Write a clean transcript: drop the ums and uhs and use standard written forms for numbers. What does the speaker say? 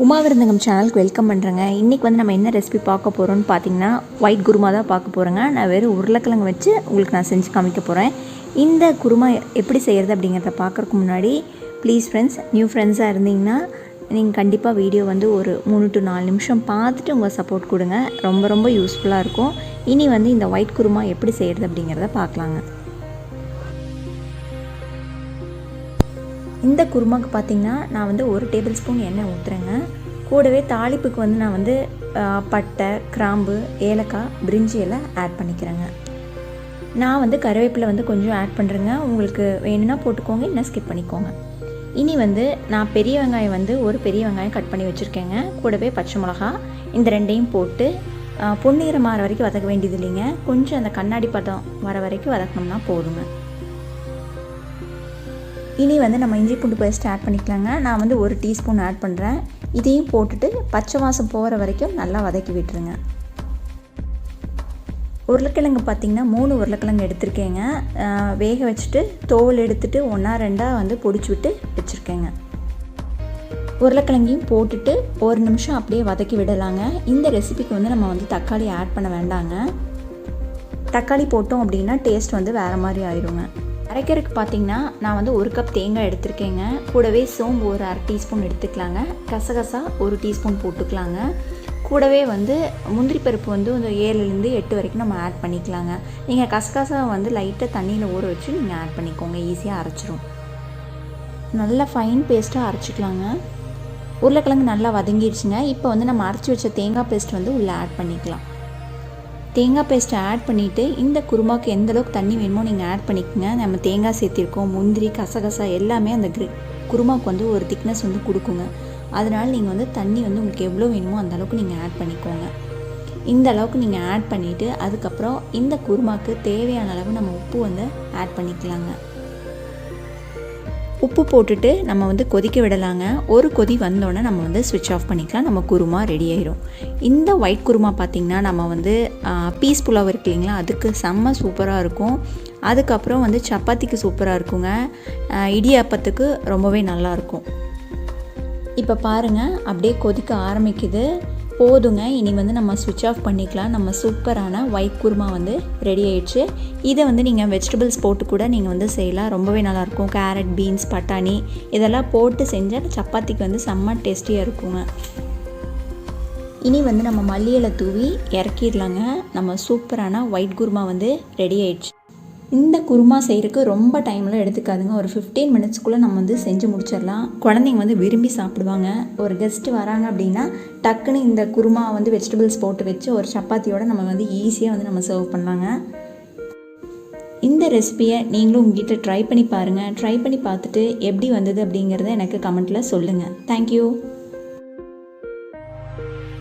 உமா விருந்தகம் சேனலுக்கு வெல்கம் பண்ணுறேங்க. இன்றைக்கி வந்து நம்ம என்ன ரெசிபி பார்க்க போகிறோம்னு பார்த்தீங்கன்னா ஒயிட் குருமா தான் பார்க்க போகிறேங்க. நான் வெறும் உருளைக்கிழங்கு வச்சு உங்களுக்கு நான் செஞ்சு காமிக்க போகிறேன். இந்த குருமா எப்படி செய்கிறது அப்படிங்கிறத பார்க்குறதுக்கு முன்னாடி ப்ளீஸ் ஃப்ரெண்ட்ஸ், நியூ ஃப்ரெண்ட்ஸாக இருந்தீங்கன்னா நீங்கள் கண்டிப்பாக வீடியோ வந்து ஒரு 3 to 4 நிமிஷம் பார்த்துட்டு உங்கள் சப்போர்ட் கொடுங்க. ரொம்ப யூஸ்ஃபுல்லாக இருக்கும். இனி வந்து இந்த ஒயிட் குருமா எப்படி செய்கிறது அப்படிங்கிறத பார்க்கலாங்க. இந்த குருமாக்கு பார்த்திங்கன்னா நான் வந்து 1 டேபிள் ஸ்பூன் எண்ணெய் ஊற்றுறேங்க. கூடவே தாளிப்புக்கு வந்து நான் வந்து பட்டை, கிராம்பு, ஏலக்காய், பிரிஞ்சி எல்லாம் ஆட் பண்ணிக்கிறேங்க. நான் வந்து கருவேப்பிலை வந்து கொஞ்சம் ஆட் பண்ணுறேங்க. உங்களுக்கு வேணும்னா போட்டுக்கோங்க, இல்லைனா ஸ்கிப் பண்ணிக்கோங்க. இனி வந்து நான் பெரிய வெங்காயம் வந்து ஒரு பெரிய வெங்காயம் கட் பண்ணி வச்சுருக்கேங்க. கூடவே பச்சை மிளகா, இந்த ரெண்டையும் போட்டு பொன்னிறம் மாற வரைக்கும் வதக்க வேண்டியது இல்லைங்க. கொஞ்சம் அந்த கண்ணாடி பதம் வர வரைக்கும் வதக்கணும்னா போதுங்க. இனி வந்து நம்ம இஞ்சி பூண்டு பேஸ்ட் ஆட் பண்ணிக்கலாங்க. நான் வந்து 1 டீஸ்பூன் ஆட் பண்ணுறேன். இதையும் போட்டுட்டு பச்சை வாசம் போகிற வரைக்கும் நல்லா வதக்கி விட்டுருங்க. உருளைக்கிழங்கு பார்த்திங்கன்னா 3 உருளைக்கிழங்கு எடுத்திருக்கேங்க. வேக வச்சுட்டு தோல் எடுத்துட்டு 1-2 வந்து பொடிச்சு விட்டு வச்சுருக்கேங்க. உருளைக்கிழங்கையும் போட்டுட்டு 1 நிமிஷம் அப்படியே வதக்கி விடலாங்க. இந்த ரெசிபிக்கு வந்து நம்ம வந்து தக்காளி ஆட் பண்ண வேண்டாங்க. தக்காளி போட்டோம் அப்படின்னா டேஸ்ட் வந்து வேறு மாதிரி ஆயிடுங்க. அரைக்கிறதுக்கு பார்த்திங்கன்னா நான் வந்து 1 கப் தேங்காய் எடுத்திருக்கேங்க. கூடவே சோம்பு ஒரு 1/2 டீஸ்பூன் எடுத்துக்கலாங்க. கசகசா 1 டீஸ்பூன் போட்டுக்கலாங்க. கூடவே வந்து முந்திரி பருப்பு வந்து ஒரு 7லேருந்து 8 வரைக்கும் நம்ம ஆட் பண்ணிக்கலாங்க. நீங்கள் கசகசா வந்து லைட்டாக தண்ணியில் ஊற வச்சு நீங்கள் ஆட் பண்ணிக்கோங்க, ஈஸியாக அரைச்சிரும். நல்லா ஃபைன் பேஸ்ட்டாக அரைச்சிக்கலாங்க. உருளைக்கிழங்கு நல்லா வதங்கிடுச்சுங்க. இப்போ வந்து நம்ம அரைச்சி வச்ச தேங்காய் பேஸ்ட் வந்து உள்ளே ஆட் பண்ணிக்கலாம். தேங்காய் பேஸ்ட்டை ஆட் பண்ணிவிட்டு இந்த குருமாவுக்கு எந்தளவுக்கு தண்ணி வேணுமோ நீங்கள் ஆட் பண்ணிக்கோங்க. நம்ம தேங்காய் சேர்த்திருக்கோம், முந்திரி, கசகசா எல்லாமே அந்த குருமாவுக்கு வந்து ஒரு திக்னஸ் வந்து கொடுக்குங்க. அதனால் நீங்கள் வந்து தண்ணி வந்து உங்களுக்கு எவ்வளோ வேணுமோ அந்த அளவுக்கு நீங்கள் ஆட் பண்ணிக்கோங்க. இந்த அளவுக்கு நீங்கள் ஆட் பண்ணிவிட்டு அதுக்கப்புறம் இந்த குருமாவுக்கு தேவையான அளவு நம்ம உப்பு வந்து ஆட் பண்ணிக்கலாங்க. உப்பு போட்டுட்டு நம்ம வந்து கொதிக்க விடலாங்க. ஒரு கொதி வந்தோடனே நம்ம வந்து ஸ்விட்ச் ஆஃப் பண்ணிக்கலாம். நம்ம குருமா ரெடி ஆயிரும். இந்த ஒயிட் குருமா பார்த்திங்கன்னா நம்ம வந்து பீஸ் புலாவ் இருக்கு இல்லைங்களா, அதுக்கு செம்ம சூப்பராக இருக்கும். அதுக்கப்புறம் வந்து சப்பாத்திக்கு சூப்பராக இருக்குங்க. இடியாப்பத்துக்கு ரொம்பவே நல்லாயிருக்கும். இப்போ பாருங்கள், அப்படியே கொதிக்க ஆரம்பிக்குது. போதுங்க, இனி வந்து நம்ம ஸ்விட்ச் ஆஃப் பண்ணிக்கலாம். நம்ம சூப்பரான ஒயிட் குருமா வந்து ரெடி ஆயிடுச்சு. இதை வந்து நீங்கள் வெஜிடபிள்ஸ் போட்டு கூட நீங்கள் வந்து செய்யலாம். ரொம்பவே நல்லாயிருக்கும். கேரட், பீன்ஸ், பட்டாணி இதெல்லாம் போட்டு செஞ்சால் சப்பாத்திக்கு வந்து செம்ம டேஸ்டியாக இருக்குங்க. இனி வந்து நம்ம மல்லி இலை தூவி இறக்கிடலாங்க. நம்ம சூப்பரான ஒயிட் குருமா வந்து ரெடி ஆயிடுச்சு. இந்த குருமா செய்கிறதுக்கு ரொம்ப டைம்லாம் எடுத்துக்காதுங்க. ஒரு 15 மினிட்ஸ்க்குள்ளே நம்ம வந்து செஞ்சு முடிச்சிடலாம். குழந்தைங்க வந்து விரும்பி சாப்பிடுவாங்க. ஒரு கெஸ்ட்டு வராங்க அப்படின்னா டக்குன்னு இந்த குருமா வந்து வெஜிடபிள்ஸ் போட்டு வச்சு ஒரு சப்பாத்தியோடு நம்ம வந்து ஈஸியாக வந்து நம்ம சர்வ் பண்ணலாங்க. இந்த ரெசிபியை நீங்களும் உங்கள் வீட்டில் ட்ரை பண்ணி பாருங்கள். ட்ரை பண்ணி பார்த்துட்டு எப்படி வந்தது அப்படிங்கிறத எனக்கு கமெண்ட்டில் சொல்லுங்கள். தேங்க்யூ.